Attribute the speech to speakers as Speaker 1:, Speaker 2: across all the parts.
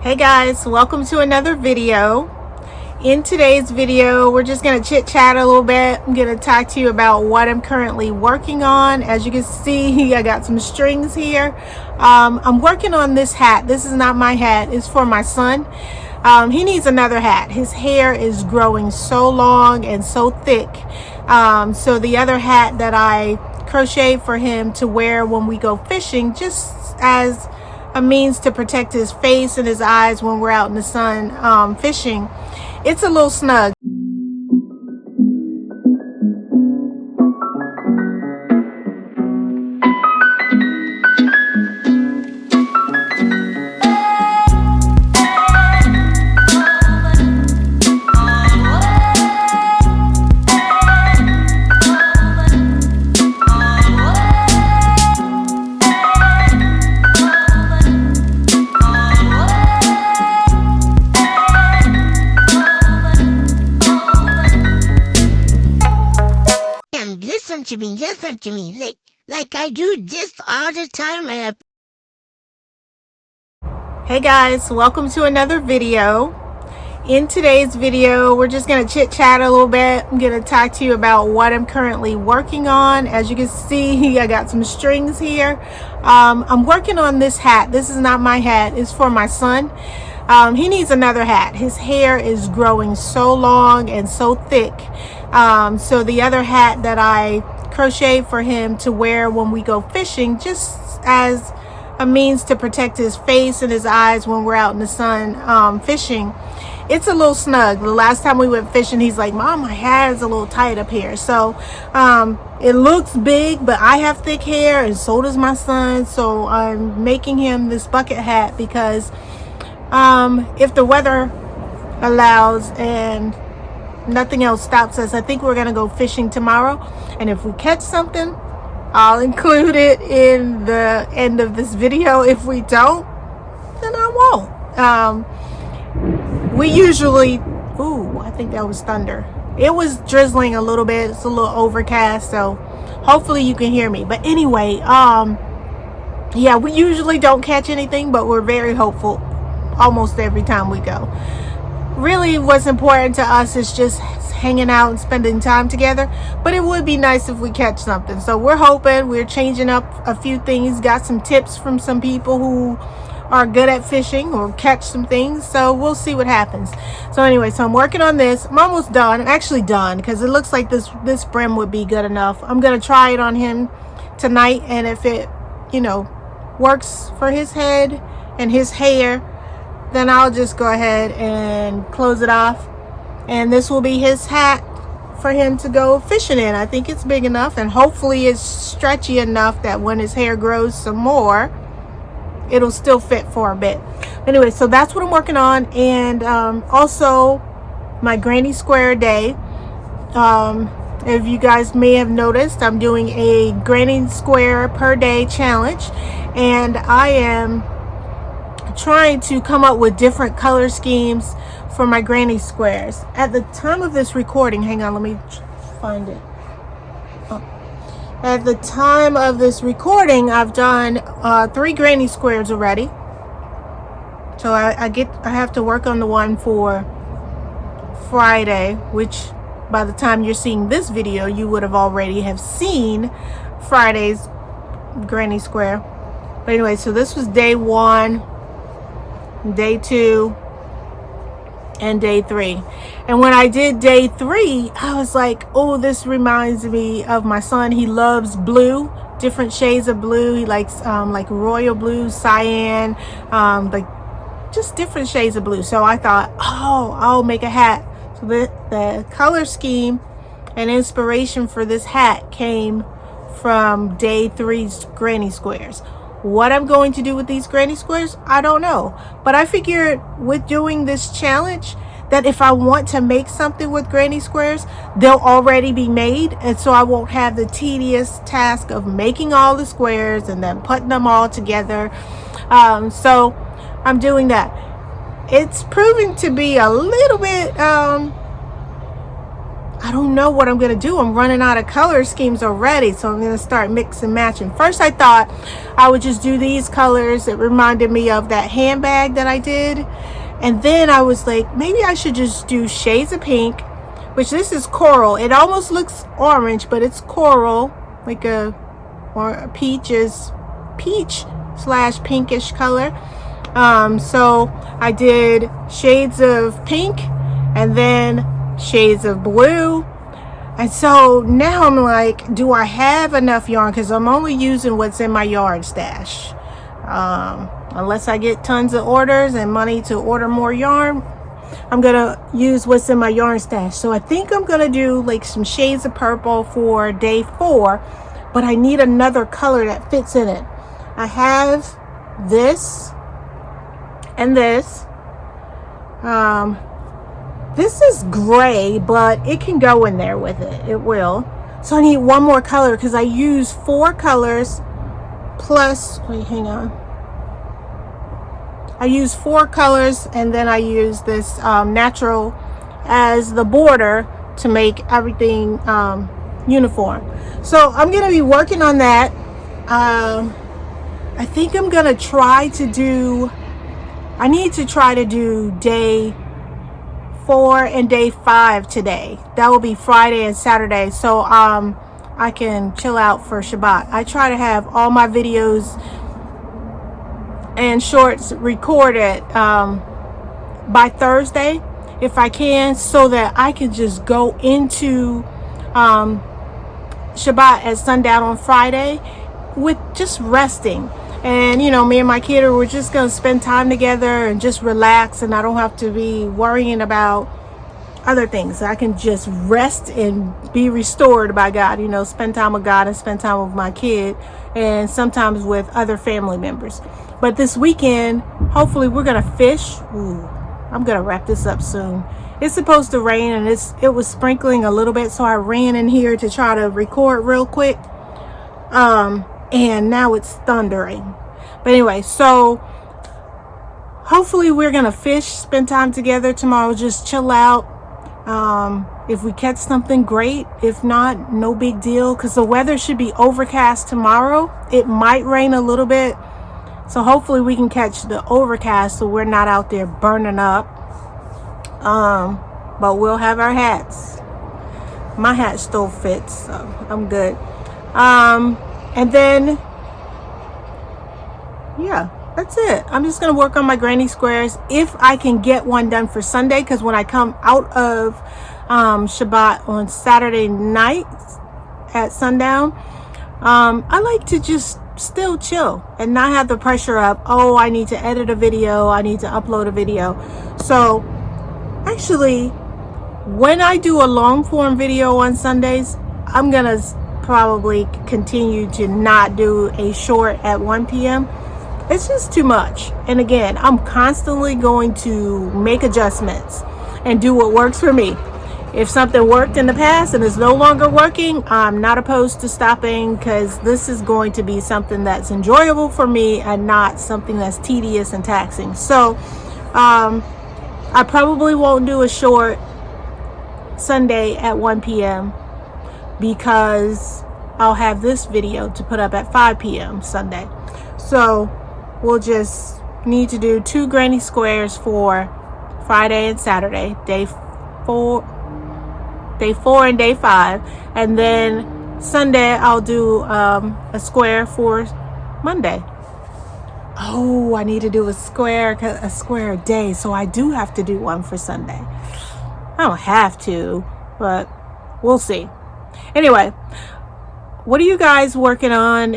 Speaker 1: Hey guys, welcome to another video. In today's video, we're just going to chit chat a little bit. I'm going to talk to you about what I'm currently working on. As you can see, I got some strings here. I'm working on this hat. This is not my hat. It's for my son. He needs another hat. His hair is growing so long and so thick. So the other hat that I crochet for him to wear when we go fishing, just as a means to protect his face and his eyes when we're out in the sun fishing, it's a little snug.
Speaker 2: Listen to me, like I do this all the time.
Speaker 1: Hey guys, welcome to another video. In today's video, we're just going to chit chat a little bit. I'm going to talk to you about what I'm currently working on. As you can see, I got some strings here. I'm working on this hat. This is not my hat. It's for my son. He needs another hat. His hair is growing so long and so thick. So the other hat that I crochet for him to wear when we go fishing, just as a means to protect his face and his eyes when we're out in the sun fishing, it's a little snug. The last time we went fishing, he's like, "Mom, my hair is a little tight up here." So it looks big, but I have thick hair and so does my son. So I'm making him this bucket hat because if the weather allows and nothing else stops us, I think we're gonna go fishing tomorrow, and if we catch something, I'll include it in the end of this video. If we don't, then I won't. We usually, I think that was thunder. It was drizzling a little bit. It's a little overcast, so hopefully you can hear me. But anyway, yeah, we usually don't catch anything, but we're very hopeful almost every time we go. Really, what's important to us is just hanging out and spending time together, but it would be nice if we catch something. So we're hoping, we're changing up a few things, got some tips from some people who are good at fishing or catch some things, so we'll see what happens. So anyway, so I'm working on this. I'm almost done. I'm actually done because it looks like this brim would be good enough. I'm gonna try it on him tonight, and if it works for his head and his hair, then I'll just go ahead and close it off, and this will be his hat for him to go fishing in. I think it's big enough, and hopefully it's stretchy enough that when his hair grows some more, it'll still fit for a bit. Anyway, so that's what I'm working on. And also my granny square day. If you guys may have noticed, I'm doing a granny square per day challenge, and I am trying to come up with different color schemes for my granny squares. At the time of this recording, hang on, let me find it. At the time of this recording, I've done 3 granny squares already. So I have to work on the one for Friday, which by the time you're seeing this video, you would have already have seen Friday's granny square. But anyway, so this was day 1, day 2, and day 3. And when I did day 3, I was like, oh, this reminds me of my son. He loves blue, different shades of blue. He likes like royal blue, cyan, like just different shades of blue. So I thought, oh, I'll make a hat. So the color scheme and inspiration for this hat came from day 3's granny squares. What I'm going to do with these granny squares, I don't know. But I figured with doing this challenge that if I want to make something with granny squares, they'll already be made. And so I won't have the tedious task of making all the squares and then putting them all together. So I'm doing that. It's proving to be a little bit I don't know what I'm going to do. I'm running out of color schemes already, so I'm going to start mix and matching. First, I thought I would just do these colors. It reminded me of that handbag that I did, And then I was like, maybe I should just do shades of pink, which this is coral. It almost looks orange, but it's coral, like a peach slash pinkish color. So I did shades of pink and then shades of blue. And so now I'm like, do I have enough yarn? Because I'm only using what's in my yarn stash. Unless I get tons of orders and money to order more yarn, I'm gonna use what's in my yarn stash. So I think I'm gonna do like some shades of purple for day 4, but I need another color that fits in it. I have this and this. This is gray, but it can go in there with it. It will. So I need one more color because I use 4 colors plus, wait, hang on. I use 4 colors, and then I use this natural as the border to make everything uniform. So I'm going to be working on that. I think I'm going to try to do, I need to try to do day 4 and day 5 today. That will be Friday and Saturday. So I can chill out for Shabbat. I try to have all my videos and shorts recorded by Thursday if I can, so that I can just go into Shabbat at sundown on Friday with just resting. And you know, me and my kid we're just gonna spend time together and just relax, and I don't have to be worrying about other things. I can just rest and be restored by God, you know, spend time with God and spend time with my kid, and sometimes with other family members. But this weekend, hopefully we're gonna fish. Ooh, I'm gonna wrap this up soon. It's supposed to rain, and it was sprinkling a little bit, so I ran in here to try to record real quick. And now it's thundering. But anyway, so hopefully we're gonna fish, spend time together tomorrow, just chill out. If we catch something, great. If not, no big deal, because the weather should be overcast tomorrow. It might rain a little bit, so hopefully we can catch the overcast so we're not out there burning up. But we'll have our hats. My hat still fits, so I'm good. And then yeah, that's it. I'm just gonna work on my granny squares if I can get one done for Sunday, because when I come out of Shabbat on Saturday night at sundown, I like to just still chill and not have the pressure of, oh, I need to edit a video, I need to upload a video. So actually, when I do a long form video on Sundays, I'm gonna probably continue to not do a short at 1 p.m. It's just too much. And again, I'm constantly going to make adjustments and do what works for me. If something worked in the past and is no longer working, I'm not opposed to stopping, because this is going to be something that's enjoyable for me and not something that's tedious and taxing. So I probably won't do a short Sunday at 1 p.m. because I'll have this video to put up at 5 p.m. Sunday. So we'll just need to do 2 granny squares for Friday and Saturday, day 4 and day 5, and then Sunday I'll do a square for Monday. Oh, I need to do a square a day, so I do have to do one for Sunday. I don't have to, but we'll see. Anyway, what are you guys working on?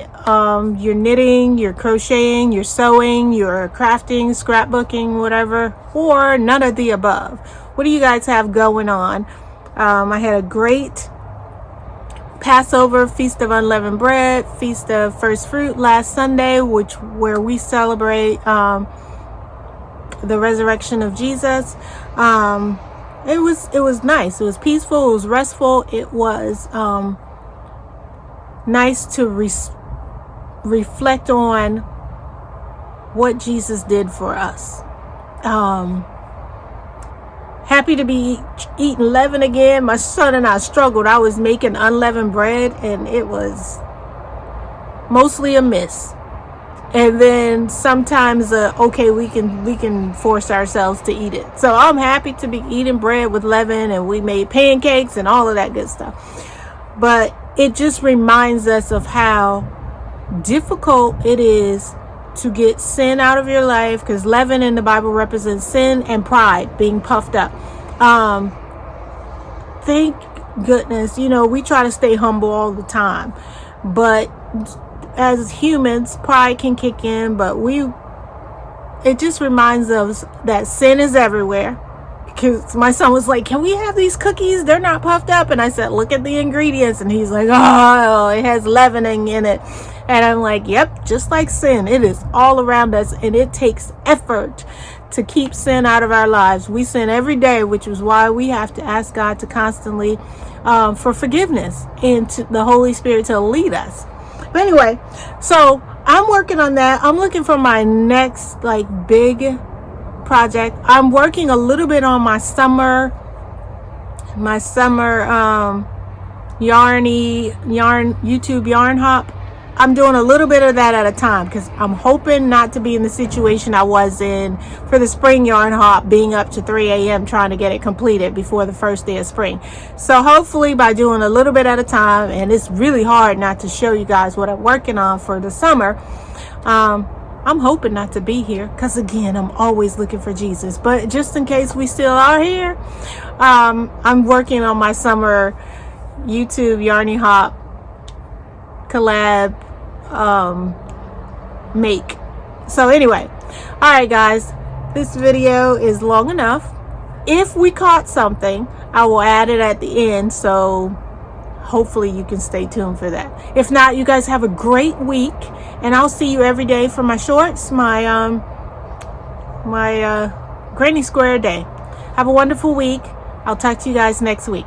Speaker 1: You're knitting, you're crocheting, you're sewing, you're crafting, scrapbooking, whatever, or none of the above. What do you guys have going on? I had a great Passover, Feast of Unleavened Bread, Feast of First Fruit last Sunday, where we celebrate the resurrection of Jesus. It was nice. It was peaceful. It was restful. It was nice to reflect on what Jesus did for us. Happy to be eating leaven again. My son and I struggled. I was making unleavened bread, and it was mostly a miss. and then sometimes okay, we can force ourselves to eat it. So I'm happy to be eating bread with leaven, and we made pancakes and all of that good stuff. But it just reminds us of how difficult it is to get sin out of your life, because leaven in the Bible represents sin and pride, being puffed up. Thank goodness, we try to stay humble all the time, but as humans, pride can kick in. But it just reminds us that sin is everywhere. Because my son was like, can we have these cookies? They're not puffed up. And I said, look at the ingredients. And he's like, oh, it has leavening in it. And I'm like, yep, just like sin, it is all around us, and it takes effort to keep sin out of our lives. We sin every day, which is why we have to ask God to constantly for forgiveness and to the Holy Spirit to lead us. But anyway, so I'm working on that. I'm looking for my next big project. I'm working a little bit on my summer yarn YouTube yarn hop. I'm doing a little bit of that at a time, because I'm hoping not to be in the situation I was in for the spring yarn hop, being up to 3 a.m. trying to get it completed before the first day of spring. So hopefully by doing a little bit at a time, and it's really hard not to show you guys what I'm working on for the summer, I'm hoping not to be here, because again, I'm always looking for Jesus. But just in case we still are here, I'm working on my summer YouTube Yarny Hop collab make. So anyway, all right guys, this video is long enough. If we caught something, I will add it at the end, so hopefully you can stay tuned for that. If not, you guys have a great week, and I'll see you every day for my shorts, my Granny Square day. Have a wonderful week. I'll talk to you guys next week.